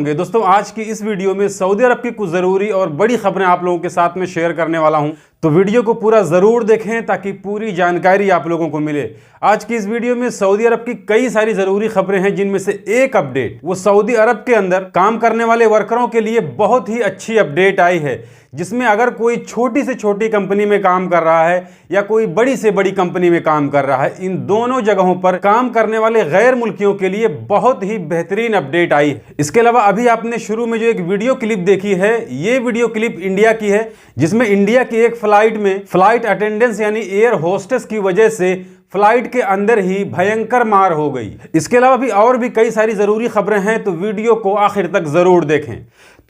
दोस्तों, आज की इस वीडियो में सऊदी अरब की कुछ ज़रूरी और बड़ी खबरें आप लोगों के साथ में शेयर करने वाला हूं। तो वीडियो को पूरा ज़रूर देखें ताकि पूरी जानकारी आप लोगों को मिले। आज की इस वीडियो में सऊदी अरब की कई सारी ज़रूरी खबरें हैं, जिनमें से एक अपडेट वो सऊदी अरब के अंदर काम करने वाले वर्करों के लिए बहुत ही अच्छी अपडेट आई है, जिसमें अगर कोई छोटी से छोटी कंपनी में काम कर रहा है या कोई बड़ी से बड़ी कंपनी में काम कर रहा है, इन दोनों जगहों पर काम करने वाले गैर मुल्कियों के लिए बहुत ही बेहतरीन अपडेट आई है। इसके अलावा अभी आपने शुरू में जो एक वीडियो क्लिप देखी है, ये वीडियो क्लिप इंडिया की है, जिसमें इंडिया की एक फ्लाइट में फ्लाइट अटेंडेंस यानी एयर होस्टेस की वजह से फ्लाइट के अंदर ही भयंकर मार हो गई। इसके अलावा भी और भी कई सारी जरूरी खबरें हैं, तो वीडियो को आखिर तक जरूर देखें।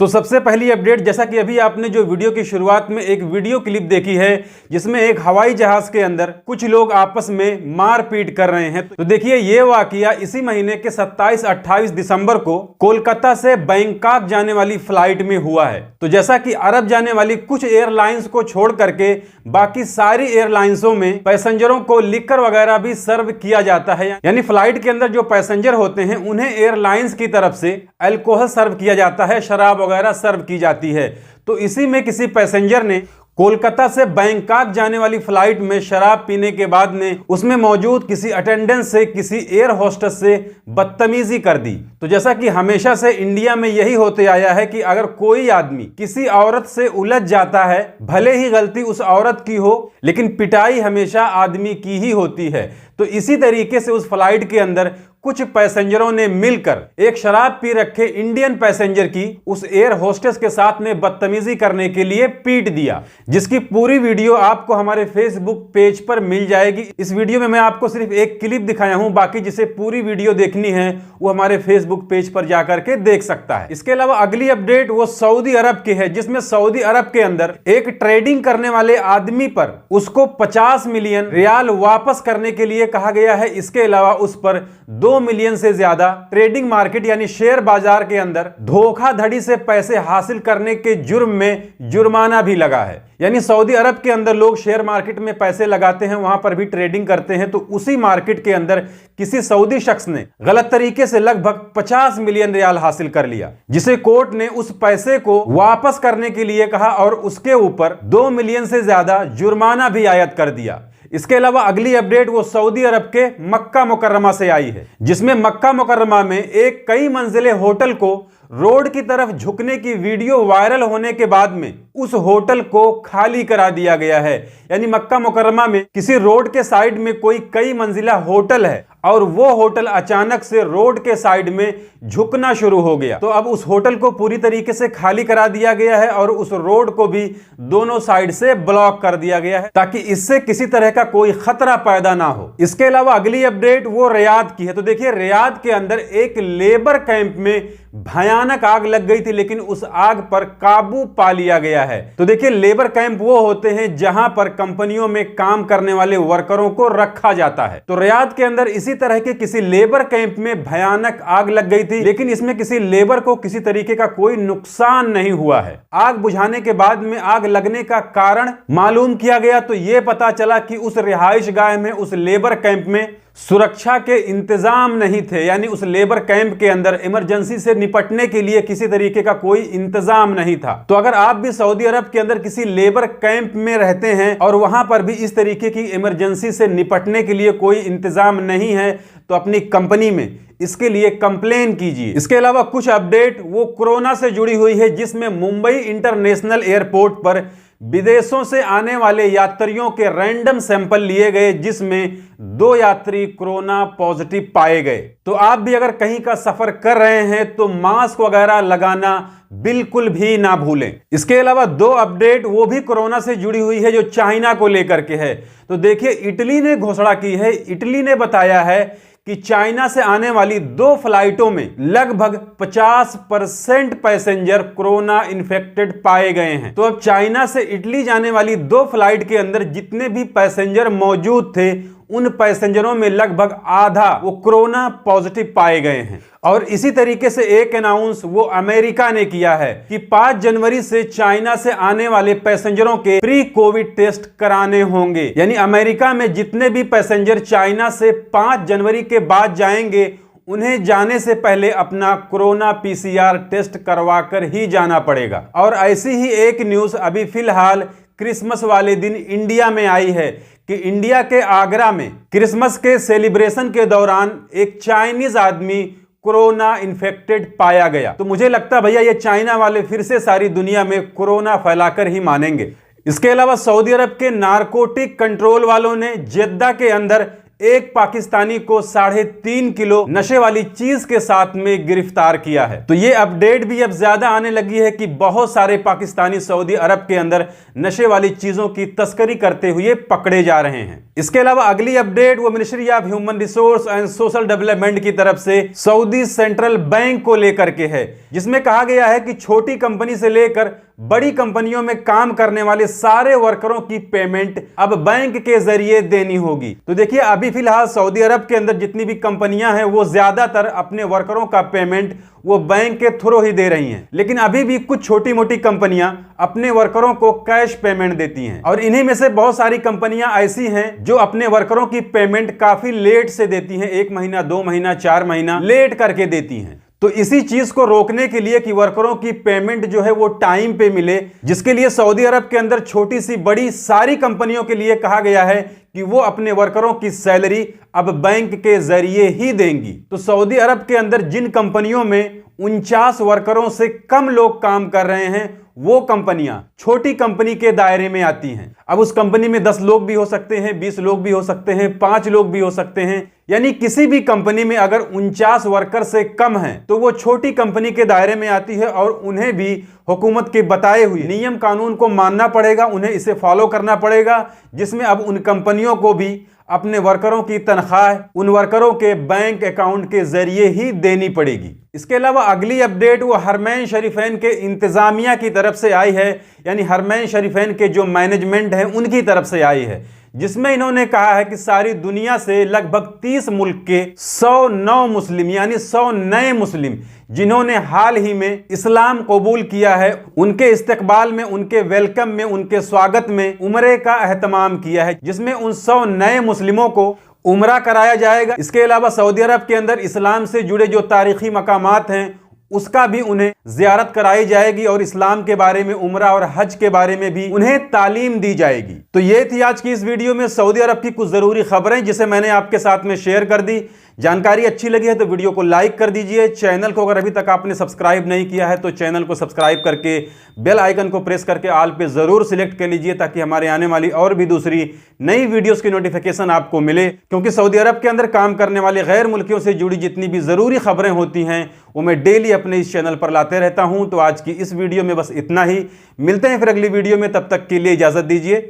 तो सबसे पहली अपडेट, जैसा कि अभी आपने जो वीडियो की शुरुआत में एक वीडियो क्लिप देखी है, जिसमें एक हवाई जहाज के अंदर कुछ लोग आपस में मारपीट कर रहे हैं, तो देखिए ये वाकया इसी महीने के 27-28 दिसंबर को कोलकाता से बैंकॉक जाने वाली फ्लाइट में हुआ है। तो जैसा कि अरब जाने वाली कुछ एयरलाइंस को छोड़ करके बाकी सारी एयरलाइंसों में पैसेंजरों को लिकर वगैरह भी सर्व किया जाता है, यानी फ्लाइट के अंदर जो पैसेंजर होते हैं उन्हें एयरलाइंस की तरफ से अल्कोहल सर्व किया जाता है, शराब वगैरह सर्व की जाती है। तो इसी में किसी पैसेंजर ने कोलकाता से बैंकॉक जाने वाली फ्लाइट में शराब पीने के बाद में उसमें मौजूद किसी अटेंडेंस से, किसी एयर होस्टेस से बदतमीजी कर दी। तो जैसा कि हमेशा से इंडिया में यही होते आया है कि अगर कोई आदमी किसी औरत से उलझ जाता है, भले ही गलती उस औरत की हो, लेकिन पिटाई हमेशा आदमी की ही होती है। तो इसी तरीके से उस फ्लाइट के अंदर कुछ पैसेंजरों ने मिलकर एक शराब पी रखे इंडियन पैसेंजर की उस एयर होस्टेस के साथ में बदतमीजी करने के लिए पीट दिया, जिसकी पूरी वीडियो आपको हमारे फेसबुक पेज पर मिल जाएगी। इस वीडियो में मैं आपको सिर्फ एक क्लिप दिखाया हूं, बाकी जिसे पूरी वीडियो देखनी है वो हमारे फेसबुक पेज पर जाकर के देख सकता है। इसके अलावा अगली अपडेट वो सऊदी अरब की है, जिसमें सऊदी अरब के अंदर एक ट्रेडिंग करने वाले आदमी पर उसको 50 मिलियन रियाल वापस करने के लिए कहा गया है। इसके अलावा उस पर 2 मिलियन से ज्यादा ट्रेडिंग मार्केट यानी शेयर बाजार के अंदर धोखाधड़ी से पैसे हासिल करने के जुर्म में जुर्माना भी लगा है। यानी सऊदी अरब के अंदर लोग शेयर मार्केट में पैसे लगाते हैं, वहां पर भी ट्रेडिंग करते हैं, तो उसी मार्केट के अंदर किसी सऊदी शख्स ने गलत तरीके से लगभग 50 मिलियन रियाल हासिल कर लिया, जिसे कोर्ट ने उस पैसे को वापस करने के लिए कहा और उसके ऊपर 2 मिलियन से ज्यादा जुर्माना भी आयद कर दिया। इसके अलावा अगली अपडेट वो सऊदी अरब के मक्का मुकर्रमा से आई है, जिसमें मक्का मुकर्रमा में एक कई मंजिले होटल को रोड की तरफ झुकने की वीडियो वायरल होने के बाद में उस होटल को खाली करा दिया गया है। यानी मक्का मुकर्रमा में किसी रोड के साइड में कोई कई मंजिला होटल है और वो होटल अचानक से रोड के साइड में झुकना शुरू हो गया। तो अब उस होटल को पूरी तरीके से खाली करा दिया गया है और उस रोड को भी दोनों साइड से ब्लॉक कर दिया गया है, ताकि इससे किसी तरह का कोई खतरा पैदा ना हो। इसके अलावा अगली अपडेट वो रियाद की है। तो देखिए, रियाद के अंदर एक लेबर कैंप में भयानक आग लग गई थी, लेकिन उस आग पर काबू पा लिया गया है। तो देखिए, लेबर कैंप वो होते हैं जहां पर कंपनियों में काम करने वाले वर्करों को रखा जाता है। तो रियाद के अंदर इसी तरह के किसी लेबर कैंप में भयानक आग लग गई थी, लेकिन इसमें किसी लेबर को किसी तरीके का कोई नुकसान नहीं हुआ है। आग बुझाने के बाद में आग लगने का कारण मालूम किया गया, तो यह पता चला कि उस रिहाइश गाह में, उस लेबर कैंप में सुरक्षा के इंतजाम नहीं थे। यानी उस लेबर कैंप के अंदर इमरजेंसी से निपटने के लिए किसी तरीके का कोई इंतजाम नहीं था। तो अगर आप भी सऊदी अरब के अंदर किसी लेबर कैंप में रहते हैं और वहां पर भी इस तरीके की इमरजेंसी से निपटने के लिए कोई इंतजाम नहीं है, तो अपनी कंपनी में इसके लिए कंप्लेन कीजिए। इसके अलावा कुछ अपडेट वो कोरोना से जुड़ी हुई है, जिसमें मुंबई इंटरनेशनल एयरपोर्ट पर विदेशों से आने वाले यात्रियों के रैंडम सैंपल लिए गए, जिसमें 2 यात्री कोरोना पॉजिटिव पाए गए। तो आप भी अगर कहीं का सफर कर रहे हैं तो मास्क वगैरह लगाना बिल्कुल भी ना भूलें। इसके अलावा 2 अपडेट वो भी कोरोना से जुड़ी हुई है, जो चाइना को लेकर के है। तो देखिए, इटली ने घोषणा की है, इटली ने बताया है कि चाइना से आने वाली 2 फ्लाइटों में लगभग 50% पैसेंजर कोरोना इन्फेक्टेड पाए गए हैं। तो अब चाइना से इटली जाने वाली 2 फ्लाइट के अंदर जितने भी पैसेंजर मौजूद थे, उन पैसेंजरों में लगभग आधा वो कोरोना पॉजिटिव पाए गए हैं। और इसी तरीके से एक अनाउंस वो अमेरिका ने किया है कि 5 जनवरी से चाइना से आने वाले पैसेंजरों के प्री कोविड टेस्ट कराने होंगे। यानी अमेरिका में जितने भी पैसेंजर चाइना से 5 जनवरी के बाद जाएंगे, उन्हें जाने से पहले अपना कोरोना PCR टेस्ट करवा कर ही जाना पड़ेगा। और ऐसी ही एक न्यूज़ अभी फिलहाल क्रिसमस वाले दिन इंडिया में आई है कि इंडिया के आगरा में क्रिसमस के सेलिब्रेशन के दौरान एक चाइनीज आदमी कोरोना इन्फेक्टेड पाया गया। तो मुझे लगता है भैया ये चाइना वाले फिर से सारी दुनिया में कोरोना फैलाकर ही मानेंगे। इसके अलावा सऊदी अरब के नारकोटिक कंट्रोल वालों ने जेद्दा के अंदर एक पाकिस्तानी को 3.5 किलो नशे वाली चीज के साथ में गिरफ्तार किया है। तो ये अपडेट भी अब ज्यादा आने लगी है कि बहुत सारे पाकिस्तानी सऊदी अरब के अंदर नशे वाली चीजों की तस्करी करते हुए पकड़े जा रहे हैं। इसके अलावा अगली अपडेट वो ministry of human resource and social development की तरफ से सऊदी सेंट्रल बैंक को लेकर के है, जिसमें कहा गया है कि छोटी कंपनी से लेकर बड़ी कंपनियों में काम करने वाले सारे वर्करों की पेमेंट अब बैंक के जरिए देनी होगी। तो देखिए अभी फिलहाल सऊदी अरब के अंदर जितनी भी कंपनियां हैं वो ज्यादातर अपने वर्करों का पेमेंट वो बैंक के थ्रू ही दे रही हैं, लेकिन अभी भी कुछ छोटी मोटी कंपनियां अपने वर्करों को कैश पेमेंट देती हैं। और इन्हीं में से बहुत सारी कंपनियां ऐसी हैं जो अपने वर्करों की पेमेंट काफी लेट से देती हैं, 1 महीना 2 महीना 4 महीना लेट करके देती हैं। तो इसी चीज को रोकने के लिए कि वर्करों की पेमेंट जो है वो टाइम पे मिले, जिसके लिए सऊदी अरब के अंदर छोटी सी बड़ी सारी कंपनियों के लिए कहा गया है कि वो अपने वर्करों की सैलरी अब बैंक के जरिए ही देंगी। तो सऊदी अरब के अंदर जिन कंपनियों में 49 वर्करों से कम लोग काम कर रहे हैं वो कंपनियां छोटी कंपनी के दायरे में आती हैं। अब उस कंपनी में 10 लोग भी हो सकते हैं, 20 लोग भी हो सकते हैं, 5 लोग भी हो सकते हैं, यानी किसी भी कंपनी में अगर 49 वर्कर से कम हैं तो वो छोटी कंपनी के दायरे में आती है और उन्हें भी हुकूमत के बताए हुए नियम कानून को मानना पड़ेगा, उन्हें इसे फॉलो करना पड़ेगा, जिसमें अब उन कंपनियों को भी अपने वर्करों की तनख्वाह उन वर्करों के बैंक अकाउंट के जरिए ही देनी पड़ेगी। इसके अलावा अगली अपडेट वो हरमैन शरीफैन के इंतजामिया की तरफ से आई है, यानी हरमैन शरीफैन के जो मैनेजमेंट है उनकी तरफ से आई है, जिसमें इन्होंने कहा है कि सारी दुनिया से लगभग 30 मुल्क के 109 मुस्लिम यानी 100 नए मुस्लिम जिन्होंने हाल ही में इस्लाम कबूल किया है, उनके इस्तकबाल में, उनके वेलकम में, उनके स्वागत में उम्रे का एहतमाम किया है, जिसमें उन 100 नए मुस्लिमों को उम्रा कराया जाएगा। इसके अलावा सऊदी अरब के अंदर इस्लाम से जुड़े जो तारीखी मकामात हैं उसका भी उन्हें ज़ियारत कराई जाएगी और इस्लाम के बारे में, उम्रा और हज के बारे में भी उन्हें तालीम दी जाएगी। तो ये थी आज की इस वीडियो में सऊदी अरब की कुछ ज़रूरी खबरें जिसे मैंने आपके साथ में शेयर कर दी। जानकारी अच्छी लगी है तो वीडियो को लाइक कर दीजिए। चैनल को अगर अभी तक आपने सब्सक्राइब नहीं किया है तो चैनल को सब्सक्राइब करके बेल आइकन को प्रेस करके ऑल पे ज़रूर सिलेक्ट कर लीजिए, ताकि हमारे आने वाली और भी दूसरी नई वीडियोस की नोटिफिकेशन आपको मिले। क्योंकि सऊदी अरब के अंदर काम करने वाले गैर मुल्कियों से जुड़ी जितनी भी ज़रूरी खबरें होती हैं वो मैं डेली अपने इस चैनल पर लाते रहता हूं। तो आज की इस वीडियो में बस इतना ही। मिलते हैं फिर अगली वीडियो में, तब तक के लिए इजाज़त दीजिए।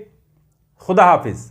खुदा हाफिज़।